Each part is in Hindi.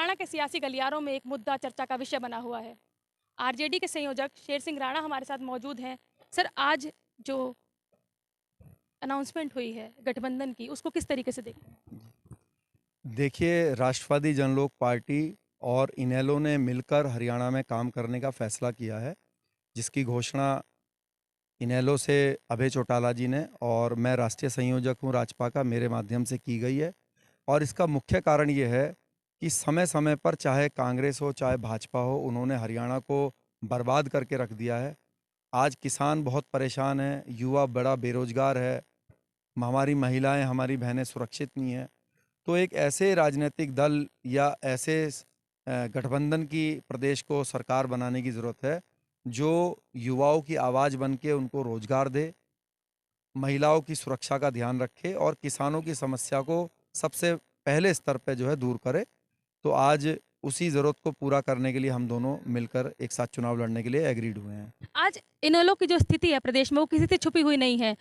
हरियाणा के सियासी गलियारों में एक मुद्दा चर्चा का विषय बना हुआ है। आरजेडी के संयोजक शेर सिंह राणा हमारे साथ मौजूद हैं। सर, आज जो अनाउंसमेंट हुई है गठबंधन की, उसको किस तरीके से देखते हैं? देखिए, राष्ट्रवादी जनलोक पार्टी और इनेलो ने मिलकर हरियाणा में काम करने का फैसला किया है, जिसकी घोषणा इनेलो से अभय चौटाला जी ने और मैं राष्ट्रीय संयोजक हूँ राजपा का, मेरे माध्यम से की गई है। और इसका मुख्य कारण ये है कि समय समय पर चाहे कांग्रेस हो चाहे भाजपा हो, उन्होंने हरियाणा को बर्बाद करके रख दिया है। आज किसान बहुत परेशान हैं, युवा बड़ा बेरोजगार है, हमारी महिलाएं हमारी बहनें सुरक्षित नहीं हैं। तो एक ऐसे राजनीतिक दल या ऐसे गठबंधन की प्रदेश को सरकार बनाने की ज़रूरत है, जो युवाओं की आवाज़ बन के उनको रोजगार दे, महिलाओं की सुरक्षा का ध्यान रखे और किसानों की समस्या को सबसे पहले स्तर पे जो है दूर करे। तो आज उसी ज़रूरत को पूरा करने के लिए हम दोनों मिलकर एक साथ चुनाव लड़ने के लिए एग्रीड हुए हैं। आज इनेलो की जो स्थिति है प्रदेश में, वो किसी से छुपी हुई नहीं है।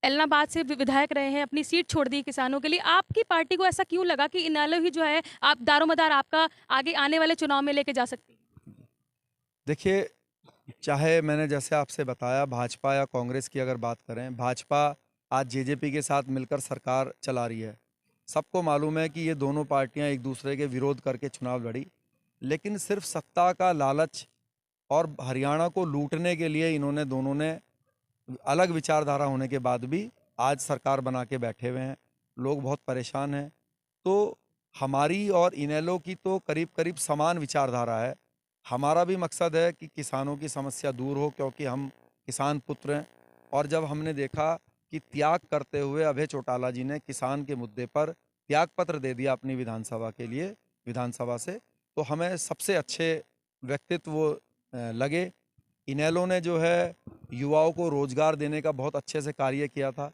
एलनाबाद से विधायक रहे हैं, अपनी सीट छोड़ दी किसानों के लिए। आपकी पार्टी को ऐसा क्यों लगा कि इनेलो ही जो है आप दारोमदार आपका आगे आने वाले चुनाव में लेके जा सकती है? देखिए, चाहे मैंने जैसे आपसे बताया भाजपा या कांग्रेस की अगर बात करें, भाजपा आज जेजेपी के साथ मिलकर सरकार चला रही है। सबको मालूम है कि ये दोनों पार्टियां एक दूसरे के विरोध करके चुनाव लड़ी, लेकिन सिर्फ सत्ता का लालच और हरियाणा को लूटने के लिए इन्होंने दोनों ने अलग विचारधारा होने के बाद भी आज सरकार बना के बैठे हुए हैं। लोग बहुत परेशान हैं। तो हमारी और इनेलो की तो करीब करीब समान विचारधारा है। हमारा भी मकसद है कि किसानों की समस्या दूर हो, क्योंकि हम किसान पुत्र हैं। और जब हमने देखा कि त्याग करते हुए अभय चौटाला जी ने किसान के मुद्दे पर त्याग पत्र दे दिया अपनी विधानसभा के लिए, विधानसभा से, तो हमें सबसे अच्छे व्यक्तित्व वो लगे। इनेलो ने जो है युवाओं को रोजगार देने का बहुत अच्छे से कार्य किया था,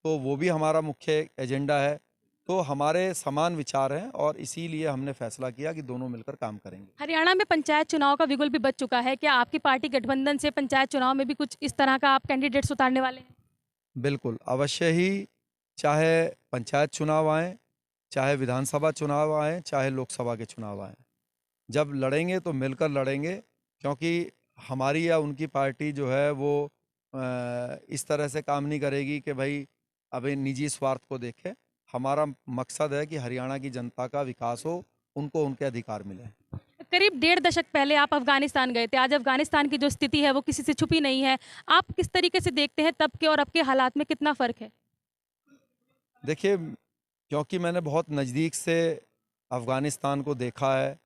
तो वो भी हमारा मुख्य एजेंडा है। तो हमारे समान विचार हैं और इसीलिए हमने फैसला किया कि दोनों मिलकर काम करेंगे। हरियाणा में पंचायत चुनाव का बिगुल भी बच चुका है। क्या आपकी पार्टी गठबंधन से पंचायत चुनाव में भी कुछ इस तरह का आप कैंडिडेट्स उतारने वाले हैं? बिल्कुल, अवश्य ही। चाहे पंचायत चुनाव आए, चाहे विधानसभा चुनाव आए, चाहे लोकसभा के चुनाव आए, जब लड़ेंगे तो मिलकर लड़ेंगे। क्योंकि हमारी या उनकी पार्टी जो है वो इस तरह से काम नहीं करेगी कि भाई अभी निजी स्वार्थ को देखे। हमारा मकसद है कि हरियाणा की जनता का विकास हो, उनको उनके अधिकार मिले। करीब 1.5 दशक पहले आप अफ़गानिस्तान गए थे। आज अफ़गानिस्तान की जो स्थिति है वो किसी से छुपी नहीं है। आप किस तरीके से देखते हैं तब के और अब के हालात में कितना फ़र्क है? देखिए, क्योंकि मैंने बहुत नज़दीक से अफ़गानिस्तान को देखा है,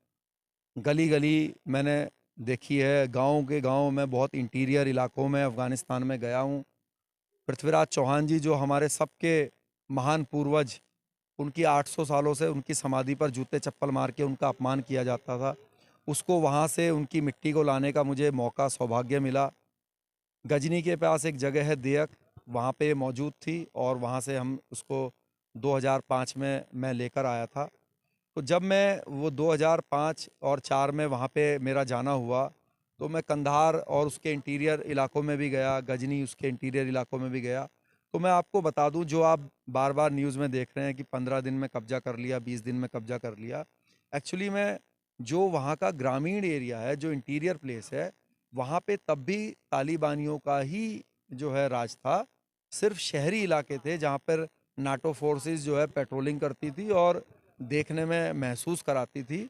गली गली मैंने देखी है, गांव के गांव में बहुत इंटीरियर इलाकों में अफ़गानिस्तान में गया हूँ। पृथ्वीराज चौहान जी जो हमारे सबके महान पूर्वज, उनकी 800 सालों से उनकी समाधि पर जूते चप्पल मार के उनका अपमान किया जाता था, उसको वहाँ से उनकी मिट्टी को लाने का मुझे मौका सौभाग्य मिला। गजनी के पास एक जगह है देयक, वहाँ पे मौजूद थी और वहाँ से हम उसको 2005 में मैं लेकर आया था। तो जब मैं वो 2005 और 4 में वहाँ पे मेरा जाना हुआ, तो मैं कंधार और उसके इंटीरियर इलाकों में भी गया, गजनी उसके इंटीरियर इलाकों में भी गया। तो मैं आपको बता दूं, जो आप बार बार न्यूज़ में देख रहे हैं कि 15 दिन में कब्जा कर लिया, 20 दिन में कब्जा कर लिया, एक्चुअली में जो वहाँ का ग्रामीण एरिया है, जो इंटीरियर प्लेस है, वहाँ पे तब भी तालिबानियों का ही जो है राज था। सिर्फ शहरी इलाके थे जहाँ पर नाटो फोर्सेस जो है पेट्रोलिंग करती थी और देखने में महसूस कराती थी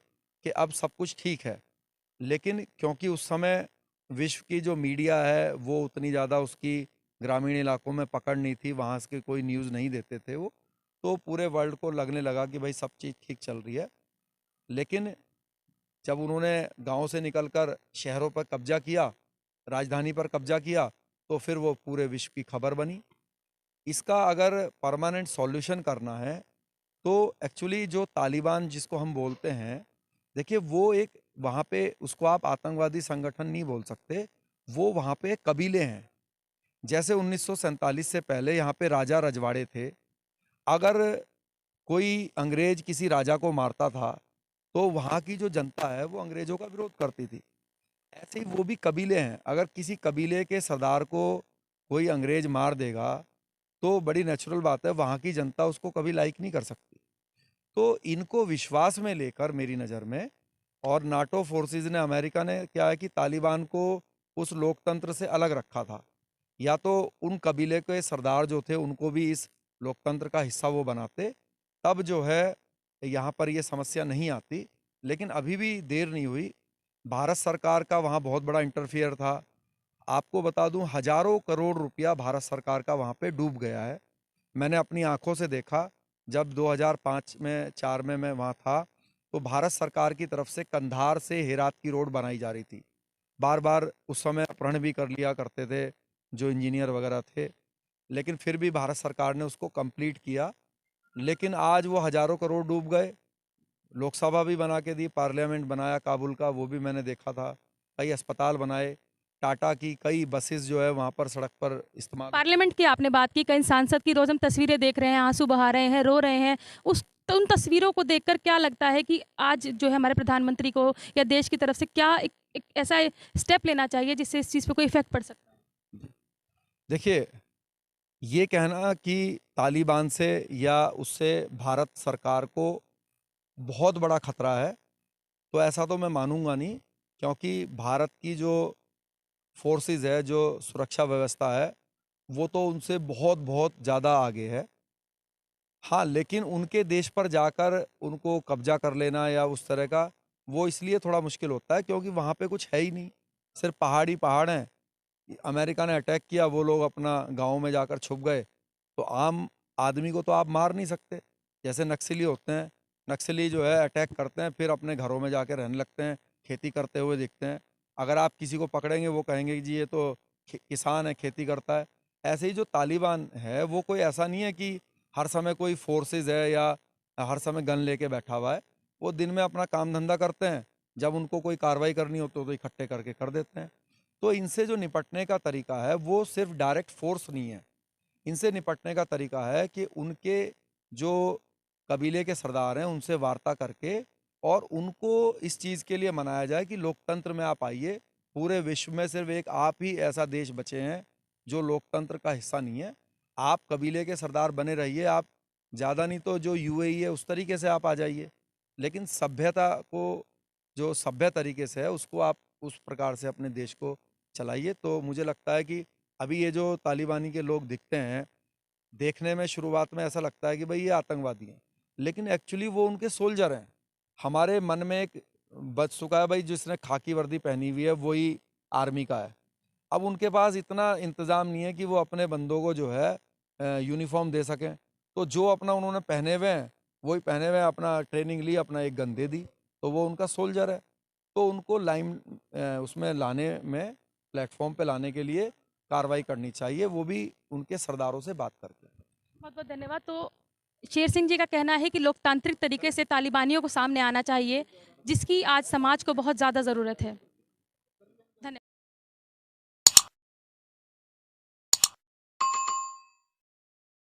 कि अब सब कुछ ठीक है। लेकिन क्योंकि उस समय विश्व की जो मीडिया है वो उतनी ज़्यादा उसकी ग्रामीण इलाकों में पकड़ नहीं थी, वहाँ के कोई न्यूज़ नहीं देते थे वो, तो पूरे वर्ल्ड को लगने लगा कि भाई सब चीज़ ठीक चल रही है। लेकिन जब उन्होंने गांव से निकलकर शहरों पर कब्जा किया, राजधानी पर कब्जा किया, तो फिर वो पूरे विश्व की खबर बनी। इसका अगर परमानेंट सॉल्यूशन करना है, तो एक्चुअली जो तालिबान जिसको हम बोलते हैं, देखिए वो एक वहाँ पे उसको आप आतंकवादी संगठन नहीं बोल सकते, वो वहाँ पे कबीले हैं। जैसे 1947 से पहले यहाँ पे राजा रजवाड़े थे। अगर कोई अंग्रेज किसी राजा को मारता था, तो वहाँ की जो जनता है वो अंग्रेजों का विरोध करती थी। ऐसे ही वो भी कबीले हैं। अगर किसी कबीले के सरदार को कोई अंग्रेज मार देगा, तो बड़ी नेचुरल बात है, वहाँ की जनता उसको कभी लाइक नहीं कर सकती। तो इनको विश्वास में लेकर मेरी नज़र में, और नाटो फोर्सेस ने, अमेरिका ने क्या है कि तालिबान को उस लोकतंत्र से अलग रखा था। या तो उन कबीले के सरदार जो थे उनको भी इस लोकतंत्र का हिस्सा वो बनाते, तब जो है यहाँ पर ये समस्या नहीं आती। लेकिन अभी भी देर नहीं हुई। भारत सरकार का वहाँ बहुत बड़ा इंटरफियर था। आपको बता दूं, हजारों करोड़ रुपया भारत सरकार का वहाँ पे डूब गया है। मैंने अपनी आंखों से देखा। जब 2005 में 4 में मैं वहाँ था, तो भारत सरकार की तरफ से कंधार से हेरात की रोड बनाई जा रही थी। बार बार उस समय अपहरण भी कर लिया करते थे जो इंजीनियर वगैरह थे, लेकिन फिर भी भारत सरकार ने उसको कंप्लीट किया। लेकिन आज वो हजारों करोड़ डूब गए। लोकसभा भी बना के दी, पार्लियामेंट बनाया काबुल का, वो भी मैंने देखा था। कई अस्पताल बनाए, टाटा की कई बसेस जो है वहाँ पर सड़क पर इस्तेमाल। पार्लियामेंट की आपने बात की, कई सांसद की रोज़ हम तस्वीरें देख रहे हैं, आंसू बहा रहे हैं, रो रहे हैं। उस तो उन तस्वीरों को देखकर क्या लगता है कि आज जो है हमारे प्रधानमंत्री को या देश की तरफ से क्या एक ऐसा स्टेप लेना चाहिए जिससे इस चीज़ पे कोई इफ़ेक्ट पड़ सकता है? देखिए, ये कहना कि तालिबान से या उससे भारत सरकार को बहुत बड़ा खतरा है, तो ऐसा तो मैं मानूंगा नहीं। क्योंकि भारत की जो फोर्सेस है, जो सुरक्षा व्यवस्था है, वो तो उनसे बहुत बहुत ज़्यादा आगे है। हाँ, लेकिन उनके देश पर जाकर उनको कब्जा कर लेना या उस तरह का, वो इसलिए थोड़ा मुश्किल होता है क्योंकि वहाँ पे कुछ है ही नहीं, सिर्फ पहाड़ ही पहाड़ हैं। अमेरिका ने अटैक किया, वो लोग अपना गाँव में जाकर छुप गए, तो आम आदमी को तो आप मार नहीं सकते। जैसे नक्सली होते हैं, नक्सली जो है अटैक करते हैं, फिर अपने घरों में जाके रहने लगते हैं, खेती करते हुए दिखते हैं। अगर आप किसी को पकड़ेंगे, वो कहेंगे कि जी ये तो किसान है, खेती करता है। ऐसे ही जो तालिबान है, वो कोई ऐसा नहीं है कि हर समय कोई फोर्सेस है या हर समय गन लेके बैठा हुआ है। वो दिन में अपना काम धंधा करते हैं, जब उनको कोई कार्रवाई करनी होती है तो इकट्ठे करके कर देते हैं। तो इनसे जो निपटने का तरीका है, वो सिर्फ डायरेक्ट फोर्स नहीं है। इनसे निपटने का तरीका है कि उनके जो कबीले के सरदार हैं, उनसे वार्ता करके और उनको इस चीज़ के लिए मनाया जाए कि लोकतंत्र में आप आइए। पूरे विश्व में सिर्फ एक आप ही ऐसा देश बचे हैं जो लोकतंत्र का हिस्सा नहीं है। आप कबीले के सरदार बने रहिए, आप ज़्यादा नहीं तो जो यूएई है उस तरीके से आप आ जाइए, लेकिन सभ्यता को, जो सभ्य तरीके से है, उसको आप उस प्रकार से अपने देश को चलाइए। तो मुझे लगता है कि अभी ये जो तालिबानी के लोग दिखते हैं, देखने में शुरुआत में ऐसा लगता है कि भाई ये आतंकवादी हैं, लेकिन एक्चुअली वो उनके सोल्जर हैं। हमारे मन में एक बच चुका है, भाई जिसने खाकी वर्दी पहनी हुई है वही आर्मी का है। अब उनके पास इतना इंतज़ाम नहीं है कि वो अपने बंदों को जो है यूनिफ़ॉर्म दे सकें। तो जो अपना उन्होंने पहने हुए हैं, वही पहने हुए हैं, अपना ट्रेनिंग ली, अपना एक गन दे दी, तो वो उनका सोल्जर है। तो उनको उसमें लाने में, प्लेटफ़ॉर्म पे लाने के लिए कार्रवाई करनी चाहिए, वो भी उनके सरदारों से बात करके। बहुत बहुत धन्यवाद। तो शेर सिंह जी का कहना है कि लोकतांत्रिक तरीके से तालिबानियों को सामने आना चाहिए, जिसकी आज समाज को बहुत ज़्यादा ज़रूरत है।